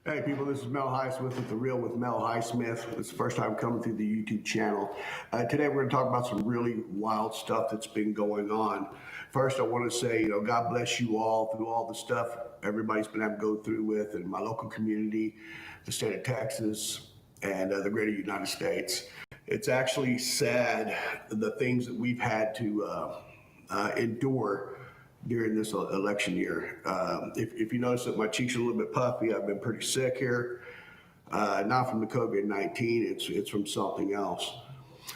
Hey people, this is Mel Highsmith with The Real with Mel Highsmith. It's the first time coming through the YouTube channel. Today we're going to talk about some really wild stuff that's been going on. First, I want to say, God bless you all through all the stuff everybody's been able to go through with in my local community, the state of Texas, and the greater United States. It's actually sad the things that we've had to endure during this election year. If you notice that my cheeks are a little bit puffy, I've been pretty sick here. Not from the COVID-19, it's from something else.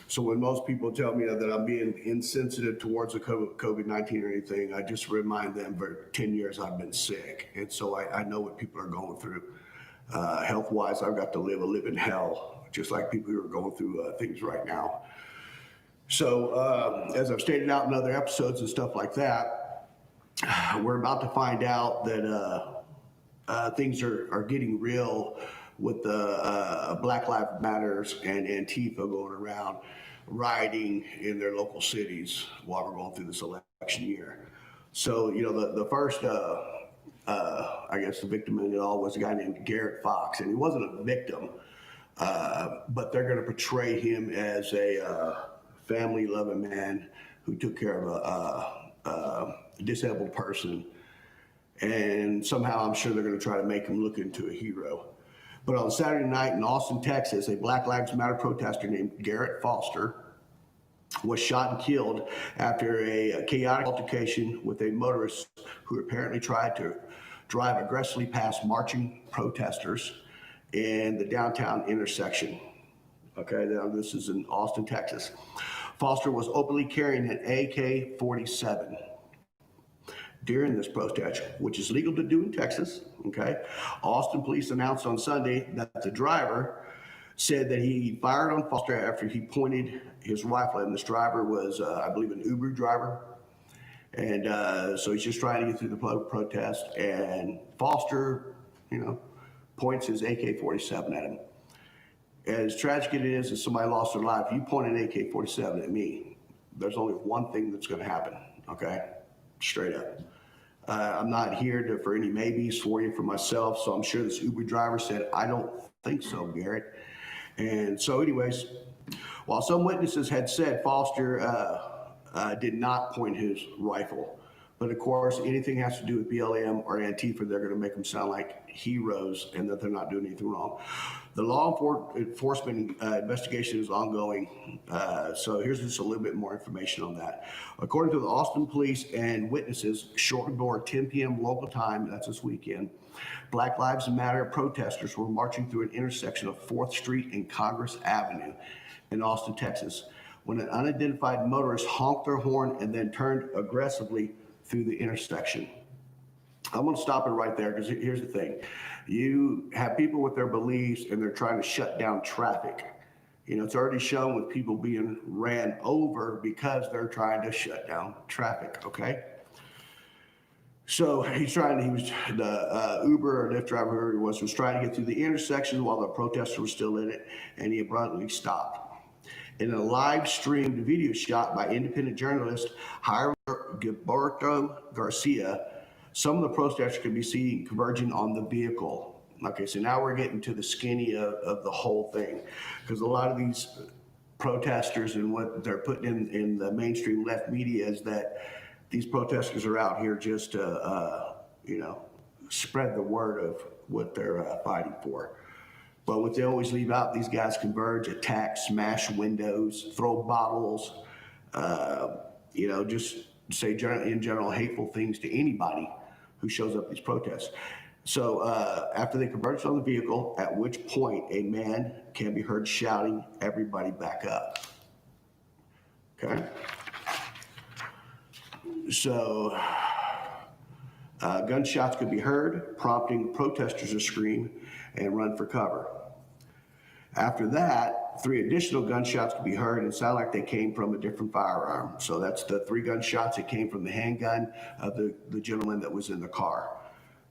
So when most people tell me that I'm being insensitive towards the COVID-19 or anything, I just remind them for 10 years I've been sick. And so I know what people are going through. Health-wise, I've got to live a living hell, just like people who are going through things right now. So as I've stated out in other episodes and stuff like that, we're about to find out that things are getting real with the Black Lives Matters and Antifa going around rioting in their local cities while we're going through this election year. So, the first, I guess the victim in it all was a guy named Garrett Fox, and he wasn't a victim, but they're going to portray him as a family-loving man who took care of a disabled person, and somehow I'm sure they're going to try to make him look into a hero. But on Saturday night in Austin, Texas, a Black Lives Matter protester named Garrett Foster was shot and killed after a chaotic altercation with a motorist who apparently tried to drive aggressively past marching protesters in the downtown intersection. Okay, now this is in Austin, Texas. Foster was openly carrying an AK-47 during this protest, which is legal to do in Texas. Okay, Austin police announced on Sunday that the driver said that he fired on Foster after he pointed his rifle at him. This driver was, I believe, an Uber driver, and so he's just trying to get through the protest. And Foster, points his AK-47 at him. As tragic it is that somebody lost their life, you point an AK-47 at me, there's only one thing that's going to happen. Okay, straight up. I'm not here for any maybes for you, for myself. So I'm sure this Uber driver said, "I don't think so, Garrett." And so anyways, while some witnesses had said Foster did not point his rifle, but of course, anything has to do with BLM or Antifa, they're going to make them sound like heroes and that they're not doing anything wrong. The law enforcement investigation is ongoing, so here's just a little bit more information on that. According to the Austin police and witnesses, shortly before 10 p.m. local time, that's this weekend, Black Lives Matter protesters were marching through an intersection of 4th Street and Congress Avenue in Austin, Texas, when an unidentified motorist honked their horn and then turned aggressively through the intersection. I'm going to stop it right there because here's the thing. You have people with their beliefs and they're trying to shut down traffic. It's already shown with people being ran over because they're trying to shut down traffic, okay? So the Uber or Lyft driver, whoever he was trying to get through the intersection while the protesters were still in it, and he abruptly stopped. In a live streamed video shot by independent journalist Gilberto Garcia, some of the protesters could be seen converging on the vehicle. Okay, so now we're getting to the skinny of the whole thing, because a lot of these protesters and what they're putting in the mainstream left media is that these protesters are out here just to, spread the word of what they're fighting for. But what they always leave out, these guys converge, attack, smash windows, throw bottles, just say in general hateful things to anybody who shows up at these protests. So after they converge on the vehicle, at which point a man can be heard shouting, "Everybody back up." Okay. So gunshots could be heard, prompting protesters to scream and run for cover. After that, 3 additional gunshots could be heard and sound like they came from a different firearm. So that's the 3 gunshots that came from the handgun of the gentleman that was in the car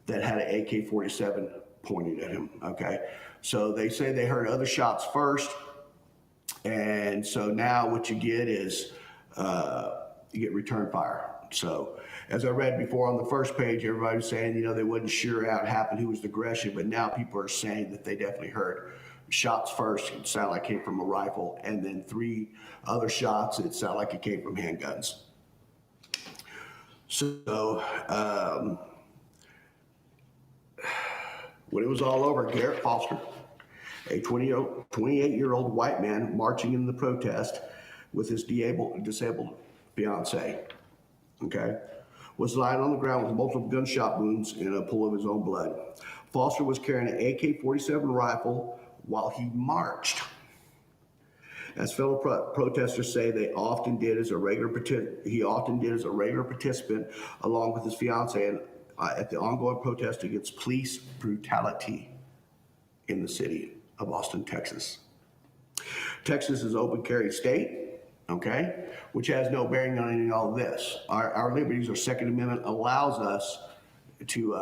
that had an AK-47 pointed at him, okay? So they say they heard other shots first, and so now what you get is you get return fire. So as I read before on the first page, everybody was saying, they wasn't sure how it happened, who was the aggressor, but now people are saying that they definitely heard shots first. It sounded like it came from a rifle, and then 3 other shots. It sounded like it came from handguns. So when it was all over, Garrett Foster, a 28-year-old white man marching in the protest with his disabled fiance, okay, was lying on the ground with multiple gunshot wounds and a pool of his own blood. Foster was carrying an AK-47 rifle while he marched. As fellow protesters say, he often did as a regular participant, along with his fiance, at the ongoing protest against police brutality in the city of Austin, Texas. Texas is open carry state, okay, which has no bearing on any of all this. Our liberties, our Second Amendment allows us to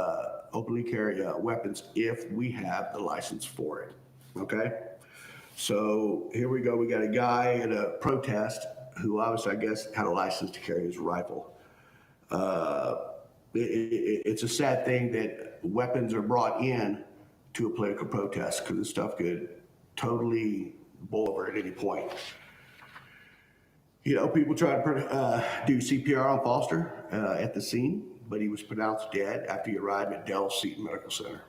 openly carry weapons if we have the license for it, okay? So here we go. We got a guy at a protest who obviously, I guess, had a license to carry his rifle. It's a sad thing that weapons are brought in to a political protest, because this stuff could totally boil over at any point. People tried to do CPR on Foster at the scene, but he was pronounced dead after he arrived at Dell Seton Medical Center.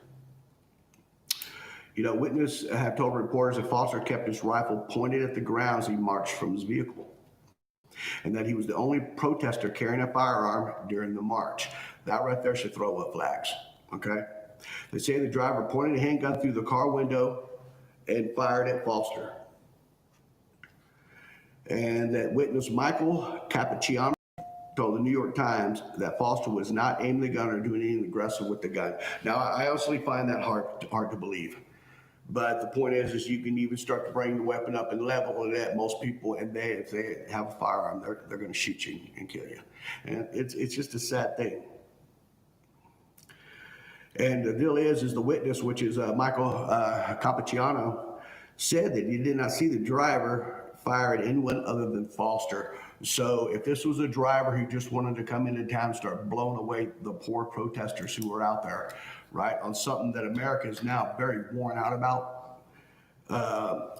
Witnesses have told reporters that Foster kept his rifle pointed at the ground as he marched from his vehicle, and that he was the only protester carrying a firearm during the march. That right there should throw up flags, okay? They say the driver pointed a handgun through the car window and fired at Foster. And that witness Michael Cappucciano told the New York Times that Foster was not aiming the gun or doing anything aggressive with the gun. Now, I honestly find that hard to believe. But the point is you can even start to bring the weapon up and level it at most people, and if they have a firearm, they're going to shoot you and kill you. And it's just a sad thing. And the deal is the witness, which is Michael Cappucciano, said that he did not see the driver fire at anyone other than Foster. So if this was a driver who just wanted to come into town and start blowing away the poor protesters who were out there, right, on something that America is now very worn out about,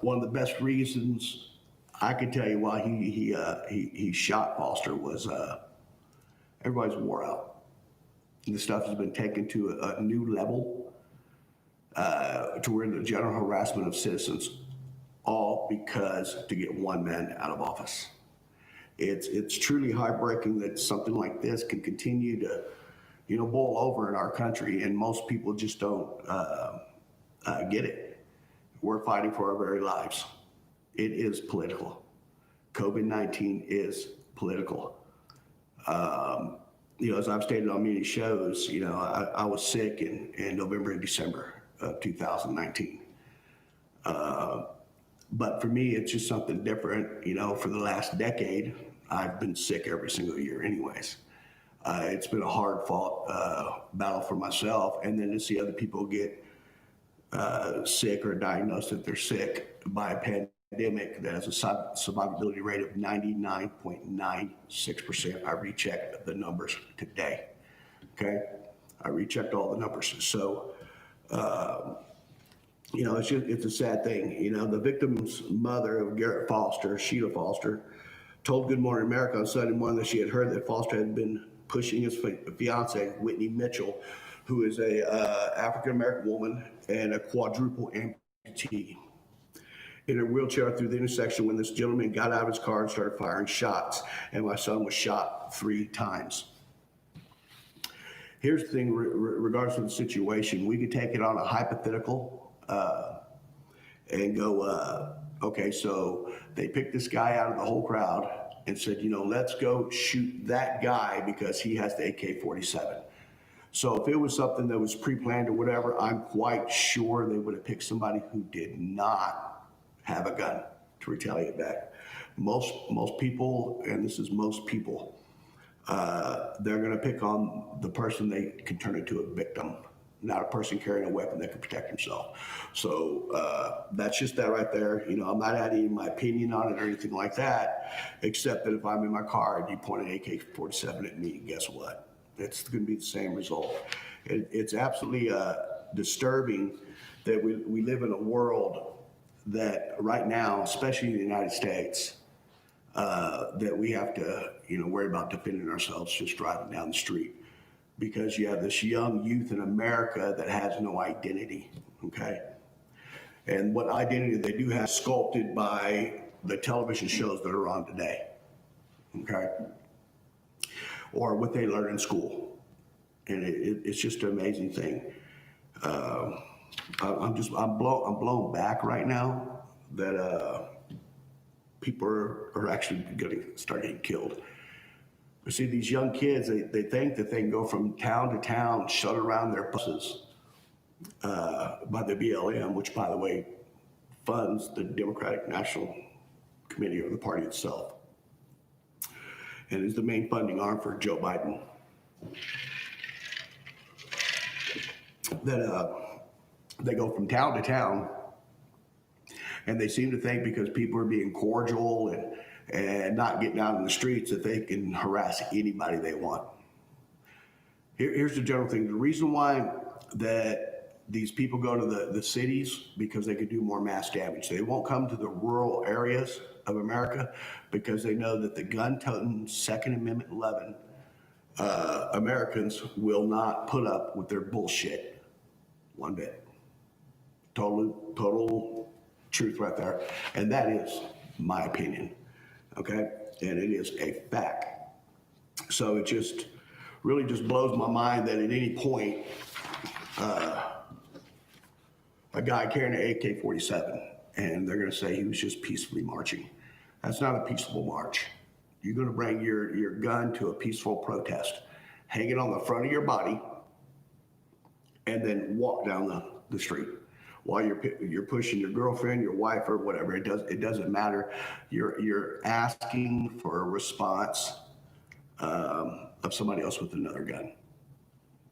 one of the best reasons I could tell you why he shot Foster was everybody's wore out. And this stuff has been taken to a new level, to where the general harassment of citizens, all because to get one man out of office. It's truly heartbreaking that something like this can continue to, boil over in our country, and most people just don't get it. We're fighting for our very lives. It is political. COVID-19 is political. As I've stated on many shows, I was sick in November and December of 2019. But for me, it's just something different. For the last decade, I've been sick every single year anyways. It's been a hard fought battle for myself, and then to see other people get sick or diagnosed that they're sick by a pandemic that has a survivability rate of 99.96%. I rechecked the numbers today, okay? I rechecked all the numbers. So, it's a sad thing. The victim's mother of Garrett Foster, Sheila Foster, told Good Morning America on Sunday morning that she had heard that Foster had been pushing his fiance, Whitney Mitchell, who is a African-American woman and a quadruple amputee, in a wheelchair through the intersection when this gentleman got out of his car and started firing shots, and my son was shot 3 times. Here's the thing, regardless of the situation, we could take it on a hypothetical and go, okay, so they picked this guy out of the whole crowd and said, let's go shoot that guy because he has the AK-47. So if it was something that was pre-planned or whatever, I'm quite sure they would have picked somebody who did not have a gun to retaliate back. Most people, and this is most people, they're going to pick on the person they can turn into a victim. not a person carrying a weapon that can protect himself. So that's just that right there. You know, I'm not adding my opinion on it or anything like that, except that if I'm in my car and you point an AK-47 at me, guess what? It's going to be the same result. It's absolutely disturbing that we live in a world that right now, especially in the United States, that we have to, worry about defending ourselves just driving down the street, because you have this young youth in America that has no identity, okay? And what identity they do have sculpted by the television shows that are on today, okay? Or what they learn in school. And it's just an amazing thing. I'm blown back right now that people are actually going to start getting killed. You see, these young kids, they think that they can go from town to town, shut around their buses by the BLM, which, by the way, funds the Democratic National Committee, or the party itself, and is the main funding arm for Joe Biden. That they go from town to town, and they seem to think because people are being cordial and not getting out in the streets that they can harass anybody they want. Here's the general thing. The reason why that these people go to the cities, because they could do more mass damage. They won't come to the rural areas of America because they know that the gun-toting, Second Amendment loving Americans will not put up with their bullshit one bit. Total truth right there. And that is my opinion. Okay? And it is a fact. So it just really just blows my mind that at any point, a guy carrying an AK-47, and they're going to say he was just peacefully marching. That's not a peaceful march. You're going to bring your gun to a peaceful protest, hang it on the front of your body, and then walk down the street while you're pushing your girlfriend, your wife, or whatever. It doesn't matter. You're asking for a response of somebody else with another gun.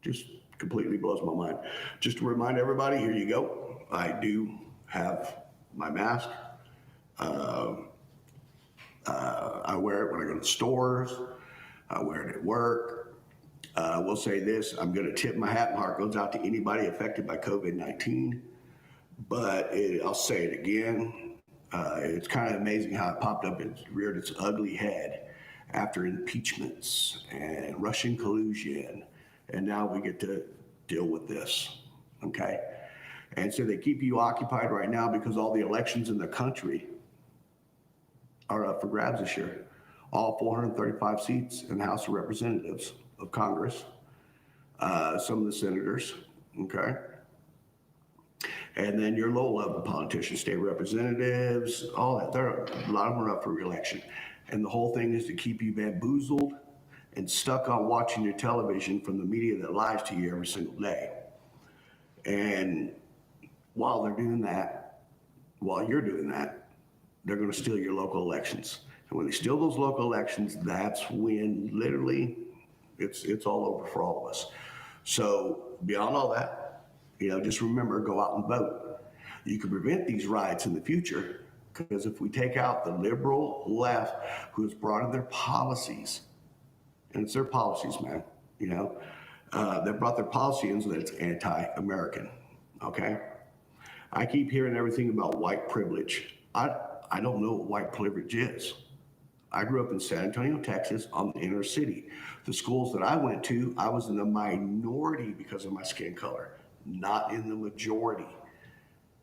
Just completely blows my mind. Just to remind everybody, here you go. I do have my mask. I wear it when I go to stores. I wear it at work. I will say this, I'm going to tip my hat, and heart goes out to anybody affected by COVID-19. But I'll say it again. It's kind of amazing how it popped up and reared its ugly head after impeachments and Russian collusion. And now we get to deal with this, okay? And so they keep you occupied right now because all the elections in the country are up for grabs this year. All 435 seats in the House of Representatives of Congress, some of the senators, okay? And then your low-level politicians, state representatives, all that. A lot of them are up for re-election. And the whole thing is to keep you bamboozled and stuck on watching your television from the media that lies to you every single day. And while you're doing that, they're going to steal your local elections. And when they steal those local elections, that's when literally it's all over for all of us. So beyond all that, just remember, go out and vote. You can prevent these riots in the future, because if we take out the liberal left who has brought in their policies, and it's their policies, man, they brought their policy in so that it's anti-American, okay? I keep hearing everything about white privilege. I don't know what white privilege is. I grew up in San Antonio, Texas, on the inner city. The schools that I went to, I was in the minority because of my skin color, not in the majority.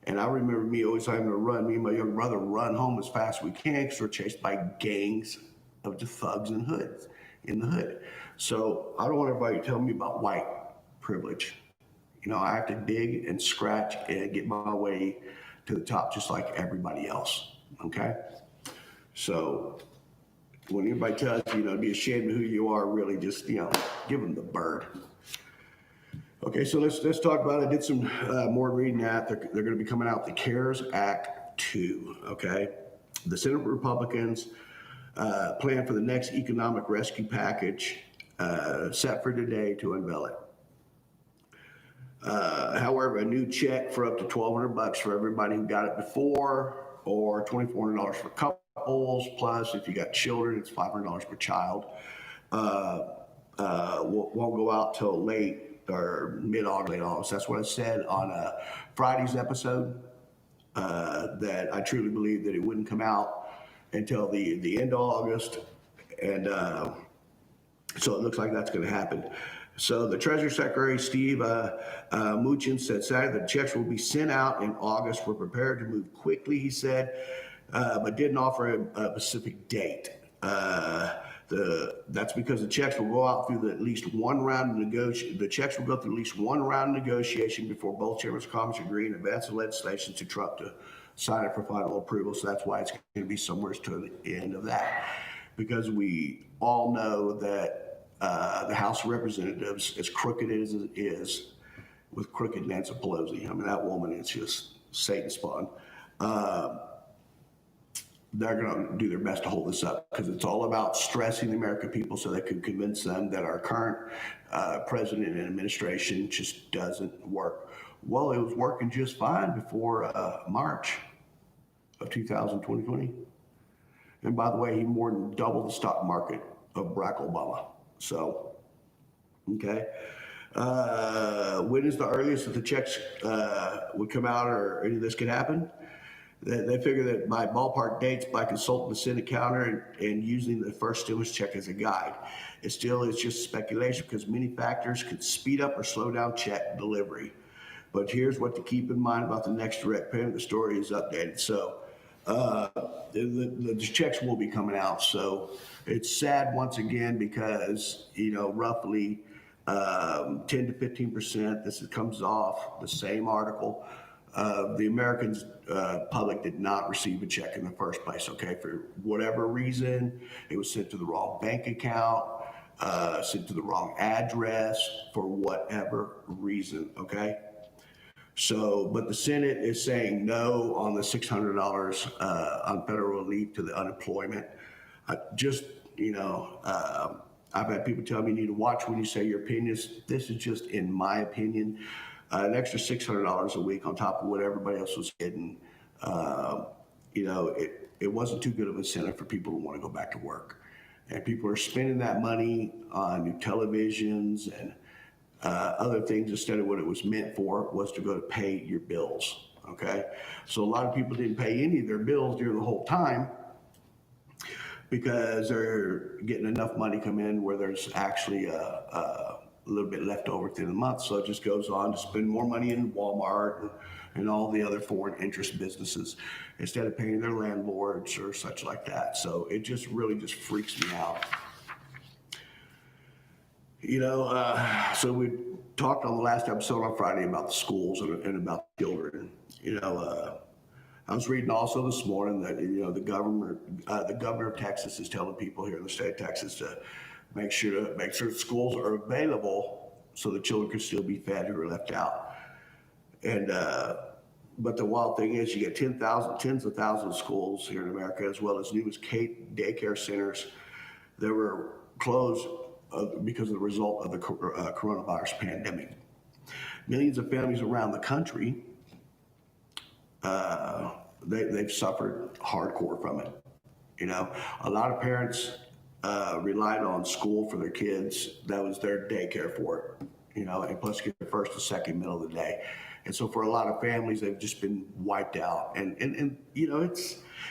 And I remember me always having to run, me and my younger brother run home as fast as we can because we're chased by gangs of the thugs and hoods in the hood. So I don't want everybody to tell me about white privilege. I have to dig and scratch and get my way to the top just like everybody else, okay? So when anybody tells you, to be ashamed of who you are, really just, give them the bird. Okay, so let's talk about it. I did some more reading that. They're going to be coming out with the CARES Act 2, okay? The Senate Republicans plan for the next economic rescue package set for today to unveil it. However, a new check for up to $1,200 for everybody who got it before, or $2,400 for couples. Plus, if you got children, it's $500 per child. Won't go out till late or mid-August, late August. That's what I said on Friday's episode. That I truly believe that it wouldn't come out until the end of August, and so it looks like that's going to happen. So the Treasury Secretary, Steve Mnuchin, said Saturday the checks will be sent out in August. We're prepared to move quickly, he said, but didn't offer a specific date. That's because the checks will go out through at least one round of negotiation. The checks will go through at least one round of negotiation before both chambers of commerce agree in advance of legislation to Trump to sign it for final approval. So that's why it's going to be somewhere to the end of that, because we all know that the House of Representatives, as crooked as it is, with crooked Nancy Pelosi. I mean, that woman is just Satan spawn. They're going to do their best to hold this up, because it's all about stressing the American people so they can convince them that our current president and administration just doesn't work. Well, it was working just fine before March of 2020. And by the way, he more than doubled the stock market of Barack Obama. So, okay. When is the earliest that the checks would come out or any of this could happen? They figure that by ballpark dates, by consulting the Senate counter and using the first stimulus check as a guide. It's just speculation, because many factors could speed up or slow down check delivery. But here's what to keep in mind about the next direct payment. The story is updated. So the checks will be coming out. So it's sad once again, because, roughly 10 to 15%, this comes off the same article. The American public did not receive a check in the first place, okay? For whatever reason, it was sent to the wrong bank account, sent to the wrong address, for whatever reason, okay? So, but the Senate is saying no on the $600 on federal relief to the unemployment. I've had people tell me you need to watch when you say your opinions. This is just in my opinion. An extra $600 a week on top of what everybody else was getting. It wasn't too good of an incentive for people to want to go back to work. And people are spending that money on new televisions and other things instead of what it was meant for, was to go to pay your bills, okay? So a lot of people didn't pay any of their bills during the whole time, because they're getting enough money come in where there's actually a little bit left over at the end of the month. So it just goes on to spend more money in Walmart and all the other foreign interest businesses instead of paying their landlords or such like that. So it just really just freaks me out. So we talked on the last episode on Friday about the schools and about children. I was reading also this morning that the governor of Texas is telling people here in the state of Texas to make sure schools are available so the children can still be fed who are left out. And but the wild thing is, you get tens of thousands of schools here in America, as well as numerous daycare centers that were closed because of the result of the coronavirus pandemic. Millions of families around the country, they've suffered hardcore from it. A lot of parents relied on school for their kids. That was their daycare for it, and plus get the first and second meal of the day. And so for a lot of families, they've just been wiped out. And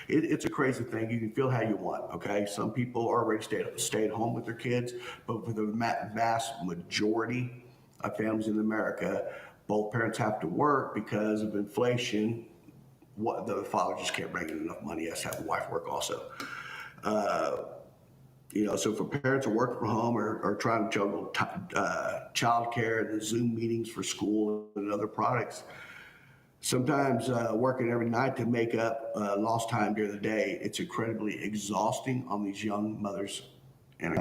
it's a crazy thing. You can feel how you want, okay? Some people already stayed home with their kids, but for the vast majority of families in America, both parents have to work because of inflation. The father just can't bring in enough money. He has to have the wife work also. So for parents who are working from home or trying to juggle childcare and Zoom meetings for school and other products, sometimes working every night to make up lost time during the day, it's incredibly exhausting on these young mothers in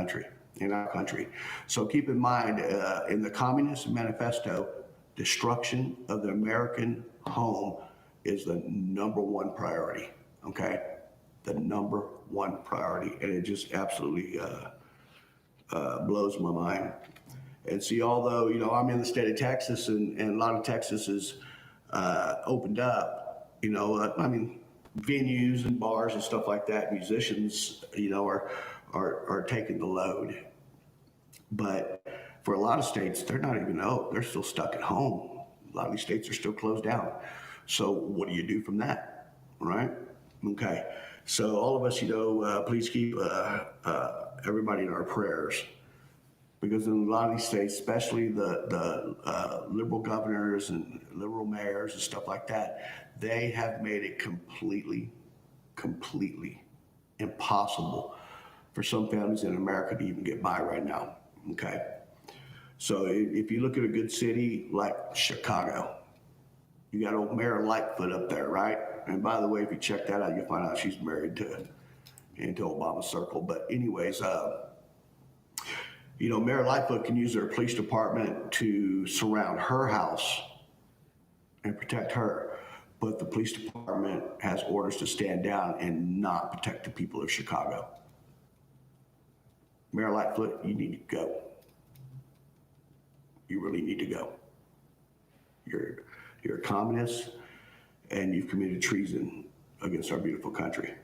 our country. So keep in mind, in the Communist Manifesto, destruction of the American home is the number one priority, okay? The number one priority, and it just absolutely blows my mind. And see, although, I'm in the state of Texas and a lot of Texas is opened up, venues and bars and stuff like that, musicians, are taking the load. But for a lot of states, they're not even out. They're still stuck at home. A lot of these states are still closed down. So what do you do from that, right? Okay. So all of us, please keep everybody in our prayers, because in a lot of these states, especially the liberal governors and liberal mayors and stuff like that, they have made it completely impossible for some families in America to even get by right now. Okay. So if you look at a good city like Chicago, you got old Mayor Lightfoot up there, right? And by the way, if you check that out, you'll find out she's married into Obama's circle. But anyways, Mayor Lightfoot can use their police department to surround her house and protect her. But the police department has orders to stand down and not protect the people of Chicago. Mayor Lightfoot, you need to go. You really need to go. You're a communist, and you've committed treason against our beautiful country.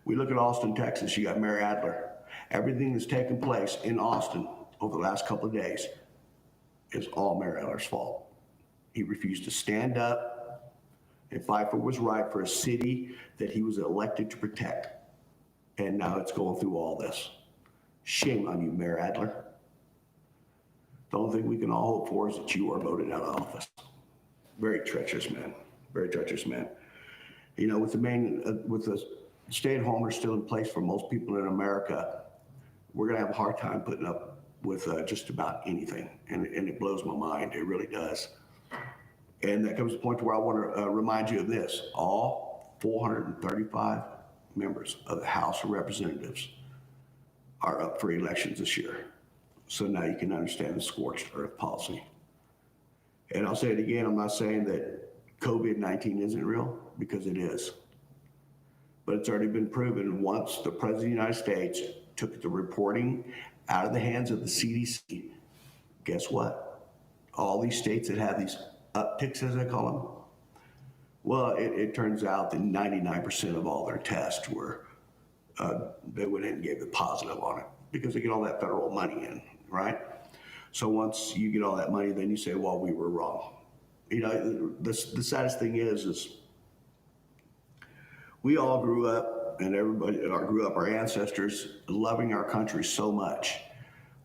We look at Austin, Texas. You got Mayor Adler. Everything that's taken place in Austin over the last couple of days is all Mayor Adler's fault. He refused to stand up and fight for what's right for a city that he was elected to protect. And now it's going through all this. Shame on you, Mayor Adler. The only thing we can all hope for is that you are voted out of office. Very treacherous man. Very treacherous man. With the stay-at-home still in place for most people in America, we're going to have a hard time putting up with just about anything. And it blows my mind. It really does. And that comes to the point where I want to remind you of this. All 435 members of the House of Representatives are up for elections this year. So now you can understand the scorched earth policy. And I'll say it again, I'm not saying that COVID-19 isn't real, because it is. But it's already been proven once the President of the United States took the reporting out of the hands of the CDC. Guess what? All these states that have these upticks, as I call them, well, it turns out that 99% of all their tests were, they went in and gave the positive on it because they get all that federal money in, right? So once you get all that money, then you say, well, we were wrong. The saddest thing is we all grew up, and our ancestors loving our country so much.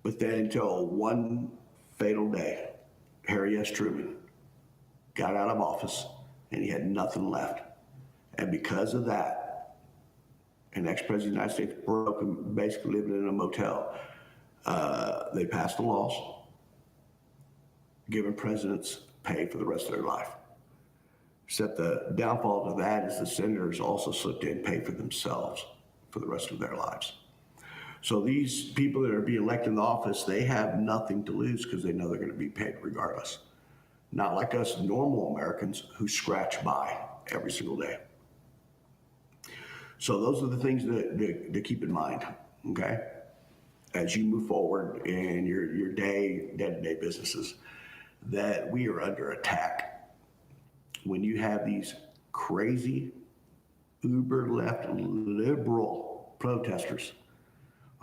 But then until one fatal day, Harry S. Truman got out of office and he had nothing left. And because of that, an ex-president of the United States broke and basically living in a motel. They passed the laws giving presidents pay for the rest of their life. Except the downfall to that is the senators also slipped in and paid for themselves for the rest of their lives. So these people that are being elected in the office, they have nothing to lose because they know they're going to be paid regardless. Not like us normal Americans who scratch by every single day. So those are the things that keep in mind, okay? As you move forward in your day-to-day businesses, that we are under attack. When you have these crazy, uber-left liberal protesters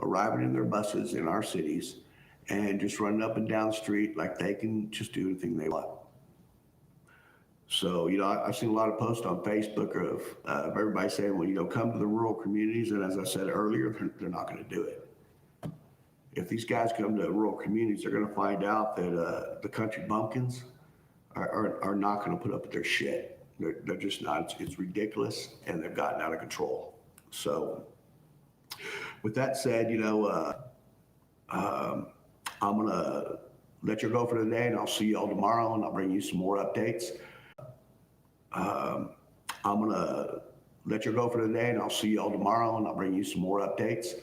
arriving in their buses in our cities and just running up and down the street like they can just do anything they want. So, I've seen a lot of posts on Facebook of everybody saying, well, come to the rural communities. And as I said earlier, they're not going to do it. If these guys come to rural communities, they're going to find out that the country bumpkins are not going to put up with their shit. They're just not. It's ridiculous, and they've gotten out of control. So with that said, I'm going to let you go for today, and I'll see you all tomorrow, and I'll bring you some more updates. I'm going to let you go for today, and I'll see you all tomorrow, and I'll bring you some more updates.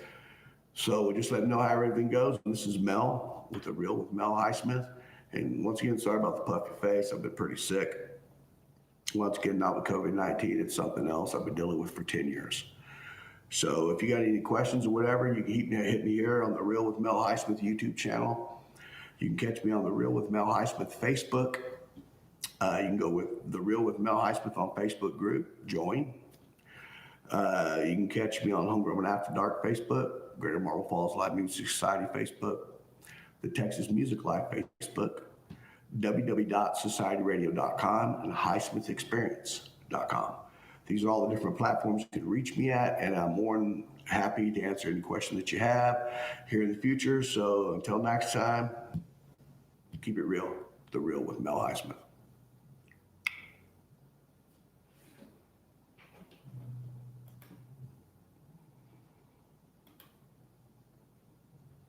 So just let me know how everything goes. This is Mel with The Real with Mel Highsmith. And once again, sorry about the puffy face. I've been pretty sick. Once again, not with COVID-19. It's something else I've been dealing with for 10 years. So if you got any questions or whatever, you can hit me here on The Real with Mel Highsmith YouTube channel. You can catch me on The Real with Mel Highsmith Facebook. You can go with The Real with Mel Highsmith on Facebook group, join. You can catch me on Homegrown After Dark Facebook, Greater Marble Falls Live Music Society Facebook, the Texas Music Live Facebook, www.societyradio.com, and highsmithexperience.com. These are all the different platforms you can reach me at, and I'm more than happy to answer any question that you have here in the future. So until next time, keep it real. The Real with Mel Highsmith.